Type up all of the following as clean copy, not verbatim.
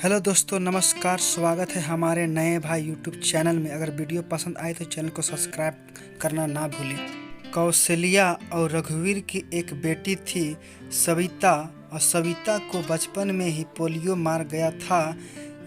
Hello दोस्तों, नमस्कार। स्वागत है हमारे नए भाई यूट्यूब चैनल में। अगर वीडियो पसंद आए तो चैनल को सब्सक्राइब करना ना भूलें। कौशल्या और रघुवीर की एक बेटी थी सविता, और सविता को बचपन में ही पोलियो मार गया था,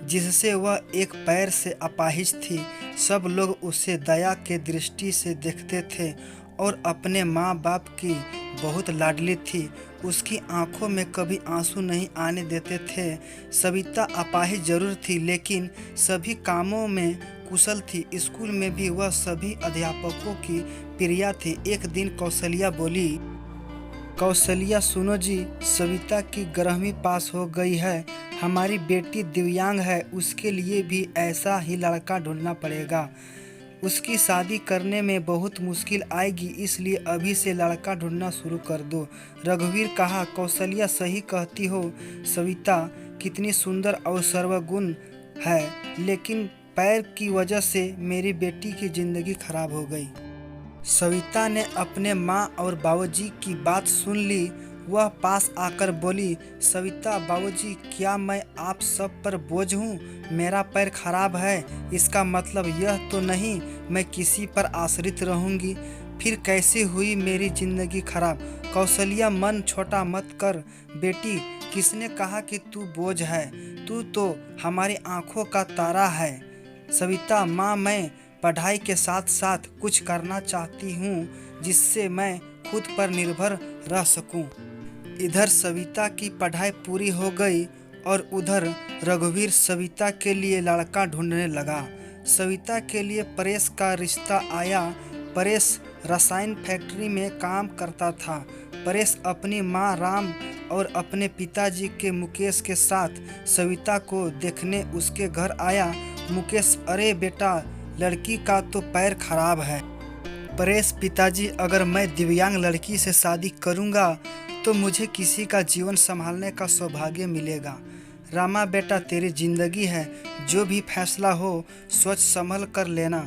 जिससे वह एक पैर से अपाहिज थी। सब लोग उसे दया के दृष्टि से देखते थे और अपने माँ बाप की बहुत लाडली थी। उसकी आंखों में कभी आंसू नहीं आने देते थे। सविता अपाहिज जरूर थी, लेकिन सभी कामों में कुशल थी। स्कूल में भी वह सभी अध्यापकों की प्रिया थी। एक दिन कौशल्या बोली, कौशल्या सुनो जी, सविता की 11वीं पास हो गई है। हमारी बेटी दिव्यांग है, उसके लिए भी ऐसा ही लड़का ढूंढना पड़ेगा। उसकी शादी करने में बहुत मुश्किल आएगी, इसलिए अभी से लड़का ढूंढना शुरू कर दो। रघुवीर कहा, कौशल्या सही कहती हो, सविता कितनी सुंदर और सर्वगुण है, लेकिन पैर की वजह से मेरी बेटी की जिंदगी खराब हो गई। सविता ने अपने माँ और बाबूजी की बात सुन ली। वह पास आकर बोली, सविता बाबूजी, क्या मैं आप सब पर बोझ हूँ? मेरा पैर खराब है, इसका मतलब यह तो नहीं मैं किसी पर आश्रित रहूँगी। फिर कैसे हुई मेरी जिंदगी खराब? कौशल्या, मन छोटा मत कर बेटी। किसने कहा कि तू बोझ है? तू तो हमारी आंखों का तारा है। सविता, माँ, मैं पढ़ाई के साथ साथ कुछ करना चाहती हूँ जिससे मैं खुद पर निर्भर रह सकूँ। इधर सविता की पढ़ाई पूरी हो गई और उधर रघुवीर सविता के लिए लड़का ढूंढने लगा। सविता के लिए परेश का रिश्ता आया। परेश रसायन फैक्ट्री में काम करता था। परेश अपनी माँ राम और अपने पिताजी के मुकेश के साथ सविता को देखने उसके घर आया। मुकेश, अरे बेटा, लड़की का तो पैर खराब है। परेश, पिताजी, अगर मैं दिव्यांग लड़की से शादी करूंगा तो मुझे किसी का जीवन संभालने का सौभाग्य मिलेगा। रामा बेटा, तेरी जिंदगी है, जो भी फैसला हो सोच संभल कर लेना।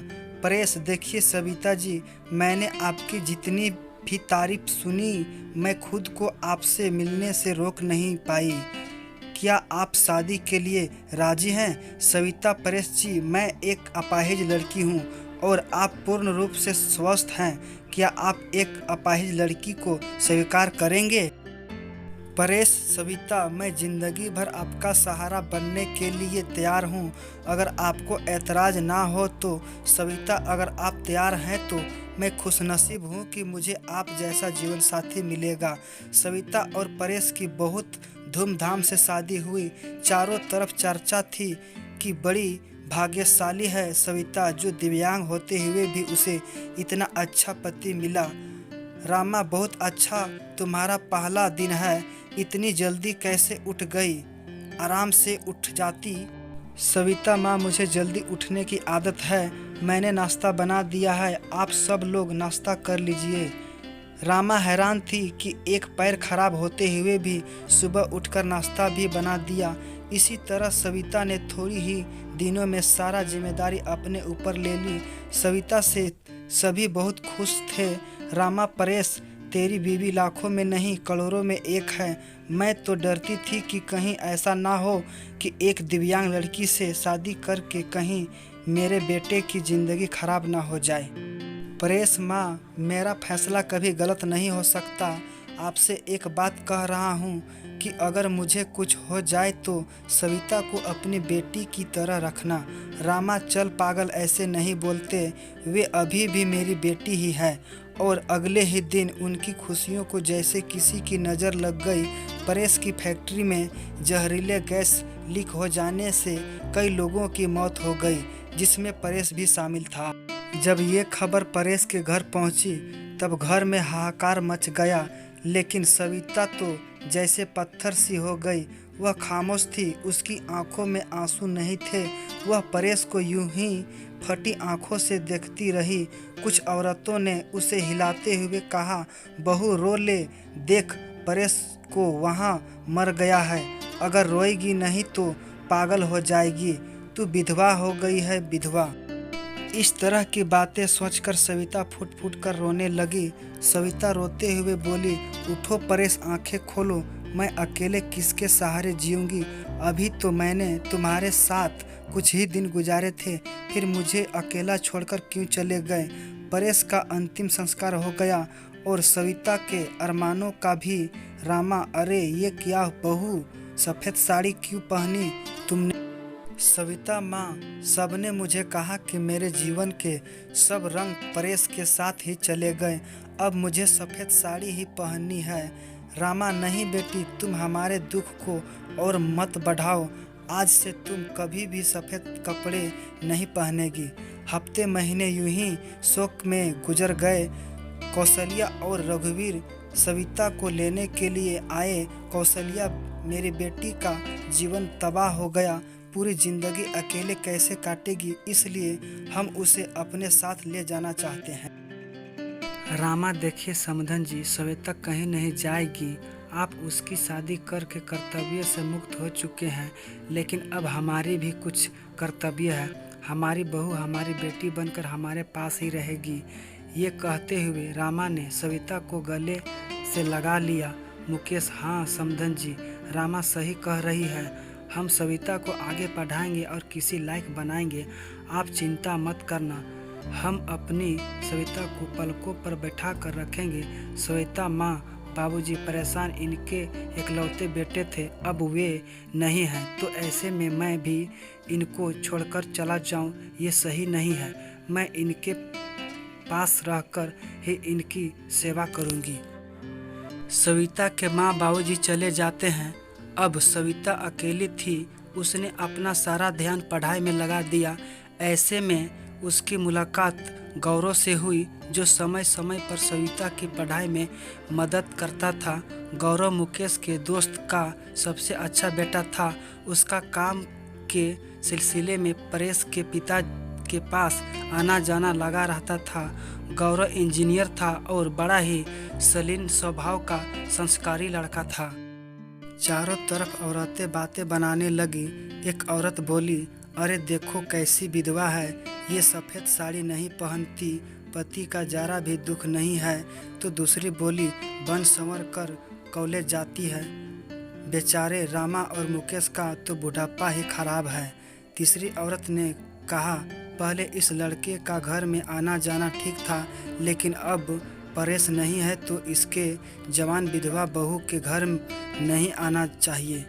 परेश, देखिए सविता जी, मैंने आपकी जितनी भी तारीफ सुनी, मैं खुद को आपसे मिलने से रोक नहीं पाई। क्या आप शादी के लिए राजी हैं? सविता, परेश जी, मैं एक अपाहिज लड़की हूं और आप पूर्ण रूप से स्वस्थ हैं। क्या आप एक अपाहिज लड़की को स्वीकार करेंगे? परेश, सविता, मैं जिंदगी भर आपका सहारा बनने के लिए तैयार हूं, अगर आपको ऐतराज ना हो तो। सविता, अगर आप तैयार हैं तो मैं खुशनसीब हूं कि मुझे आप जैसा जीवन साथी मिलेगा। सविता और परेश की बहुत धूमधाम से शादी हुई। चारों तरफ चर्चा थी कि बड़ी भाग्यशाली है सविता, जो दिव्यांग होते हुए भी उसे इतना अच्छा पति मिला। रामा, बहुत अच्छा, तुम्हारा पहला दिन है, इतनी जल्दी कैसे उठ गई? आराम से उठ जाती। सविता, माँ, मुझे जल्दी उठने की आदत है, मैंने नाश्ता बना दिया है, आप सब लोग नाश्ता कर लीजिए। रामा हैरान थी कि एक पैर खराब होते हुए भी सुबह उठकर नाश्ता भी बना दिया। इसी तरह सविता ने थोड़ी ही दिनों में सारा जिम्मेदारी अपने ऊपर ले ली। सविता से सभी बहुत खुश थे। रामा, परेश, तेरी बीवी लाखों में नहीं करोड़ों में एक है। मैं तो डरती थी कि कहीं ऐसा ना हो कि एक दिव्यांग लड़की से शादी करके कहीं मेरे बेटे की जिंदगी खराब ना हो जाए। परेश, माँ, मेरा फैसला कभी गलत नहीं हो सकता। आपसे एक बात कह रहा हूँ कि अगर मुझे कुछ हो जाए तो सविता को अपनी बेटी की तरह रखना। रामा, चल पागल, ऐसे नहीं बोलते, वे अभी भी मेरी बेटी ही है। और अगले ही दिन उनकी खुशियों को जैसे किसी की नज़र लग गई। परेश की फैक्ट्री में जहरीले गैस लीक हो जाने से कई लोगों की मौत हो गई, जिसमें परेश भी शामिल था। जब ये खबर परेश के घर पहुंची तब घर में हाहाकार मच गया, लेकिन सविता तो जैसे पत्थर सी हो गई। वह खामोश थी, उसकी आंखों में आंसू नहीं थे। वह परेश को यूं ही फटी आंखों से देखती रही। कुछ औरतों ने उसे हिलाते हुए कहा, बहू रो ले, देख परेश को वहाँ मर गया है, अगर रोएगी नहीं तो पागल हो जाएगी, तू विधवा हो गई है, विधवा। इस तरह की बातें सोचकर सविता फूट फूट कर रोने लगी। सविता रोते हुए बोली, उठो परेश, आंखें खोलो, मैं अकेले किसके सहारे जीऊंगी। अभी तो मैंने तुम्हारे साथ कुछ ही दिन गुजारे थे, फिर मुझे अकेला छोड़कर क्यों चले गए। परेश का अंतिम संस्कार हो गया और सविता के अरमानों का भी। रामा, अरे ये क्या बहू, सफ़ेद साड़ी क्यों पहनी तुमने। सविता, माँ, सबने मुझे कहा कि मेरे जीवन के सब रंग परेश के साथ ही चले गए, अब मुझे सफ़ेद साड़ी ही पहननी है। रामा, नहीं बेटी, तुम हमारे दुख को और मत बढ़ाओ। आज से तुम कभी भी सफ़ेद कपड़े नहीं पहनेगी। हफ्ते महीने यूं ही शोक में गुजर गए। कौशल्या और रघुवीर सविता को लेने के लिए आए। कौशल्या, मेरी बेटी का जीवन तबाह हो गया, पूरी जिंदगी अकेले कैसे काटेगी, इसलिए हम उसे अपने साथ ले जाना चाहते हैं। रामा, देखिए समधन जी, सविता कहीं नहीं जाएगी। आप उसकी शादी करके कर्तव्य से मुक्त हो चुके हैं, लेकिन अब हमारी भी कुछ कर्तव्य है। हमारी बहू हमारी बेटी बनकर हमारे पास ही रहेगी। ये कहते हुए रामा ने सविता को गले से लगा लिया। मुकेश, हाँ समधन जी, रामा सही कह रही है। हम सविता को आगे पढ़ाएंगे और किसी लायक बनाएंगे, आप चिंता मत करना। हम अपनी सविता को पलकों पर बैठा कर रखेंगे। सविता, माँ, बाबूजी परेशान, इनके इकलौते बेटे थे, अब वे नहीं हैं, तो ऐसे में मैं भी इनको छोड़कर चला जाऊं, ये सही नहीं है। मैं इनके पास रहकर ही इनकी सेवा करूंगी। सविता के माँ बाबूजी चले जाते हैं। अब सविता अकेली थी, उसने अपना सारा ध्यान पढ़ाई में लगा दिया। ऐसे में उसकी मुलाकात गौरव से हुई, जो समय समय पर सविता की पढ़ाई में मदद करता था। गौरव मुकेश के दोस्त का सबसे अच्छा बेटा था। उसका काम के सिलसिले में परेश के पिता के पास आना जाना लगा रहता था। गौरव इंजीनियर था और बड़ा ही सलीन स्वभाव का संस्कारी लड़का था। चारों तरफ औरतें बातें बनाने लगी। एक औरत बोली, अरे देखो कैसी विधवा है, ये सफ़ेद साड़ी नहीं पहनती, पति का जरा भी दुख नहीं है। तो दूसरी बोली, बन संवर कर कॉलेज जाती है, बेचारे रामा और मुकेश का तो बुढ़ापा ही खराब है। तीसरी औरत ने कहा, पहले इस लड़के का घर में आना जाना ठीक था, लेकिन अब परेश नहीं है तो इसके जवान विधवा बहू के घर नहीं आना चाहिए।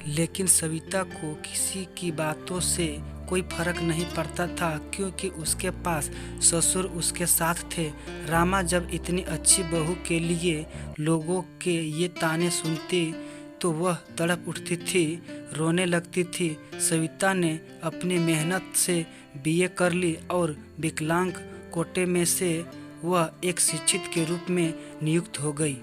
लेकिन सविता को किसी की बातों से कोई फर्क नहीं पड़ता था, क्योंकि उसके पास ससुर उसके साथ थे। रामा जब इतनी अच्छी बहू के लिए लोगों के ये ताने सुनती तो वह तड़प उठती थी, रोने लगती थी। सविता ने अपनी मेहनत से बीए कर ली और विकलांग कोटे में से वह एक शिक्षित के रूप में नियुक्त हो गई।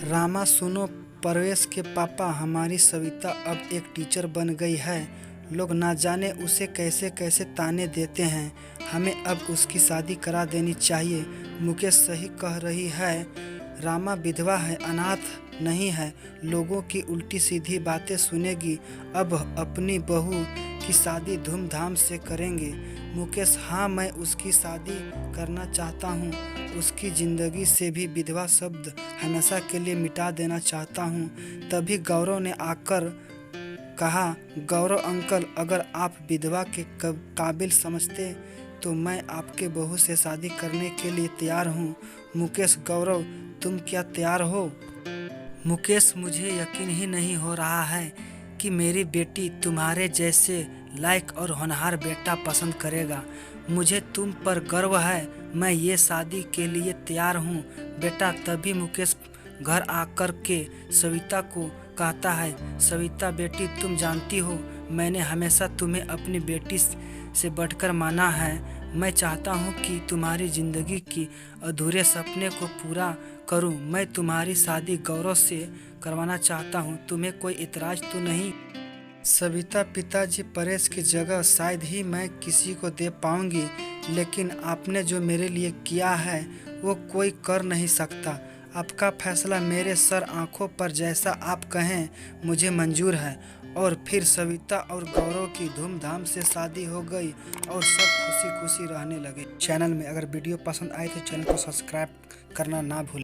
रामा, सुनो, परेश के पापा, हमारी सविता अब एक टीचर बन गई है। लोग ना जाने उसे कैसे कैसे ताने देते हैं। हमें अब उसकी शादी करा देनी चाहिए। मुकेश सही कह रही है। रामा विधवा है, अनाथ नहीं है, लोगों की उल्टी सीधी बातें सुनेगी। अब अपनी बहू की शादी धूमधाम से करेंगे। मुकेश, हाँ, मैं उसकी शादी करना चाहता हूँ। उसकी ज़िंदगी से भी विधवा शब्द हमेशा के लिए मिटा देना चाहता हूँ। तभी गौरव ने आकर कहा, गौरव अंकल, अगर आप विधवा के काबिल समझते तो मैं आपके बहू से शादी करने के लिए तैयार हूँ। मुकेश, गौरव, तुम क्या तैयार हो? मुकेश, मुझे यकीन ही नहीं हो रहा है कि मेरी बेटी तुम्हारे जैसे लायक और होनहार बेटा पसंद करेगा। मुझे तुम पर गर्व है, मैं ये शादी के लिए तैयार हूँ बेटा। तभी मुकेश घर आकर के सविता को कहता है, सविता बेटी, तुम जानती हो मैंने हमेशा तुम्हें अपनी बेटी से बढ़कर माना है। मैं चाहता हूँ कि तुम्हारी ज़िंदगी की अधूरे सपने को पूरा करूँ। मैं तुम्हारी शादी गौरव से करवाना चाहता हूँ, तुम्हें कोई इतराज़ तो नहीं? सविता, पिताजी परेश की जगह शायद ही मैं किसी को दे पाऊंगी, लेकिन आपने जो मेरे लिए किया है वो कोई कर नहीं सकता। आपका फैसला मेरे सर आंखों पर, जैसा आप कहें मुझे मंजूर है। और फिर सविता और गौरव की धूमधाम से शादी हो गई और सब खुशी खुशी रहने लगे। चैनल में अगर वीडियो पसंद आए तो चैनल को सब्सक्राइब करना ना भूलें।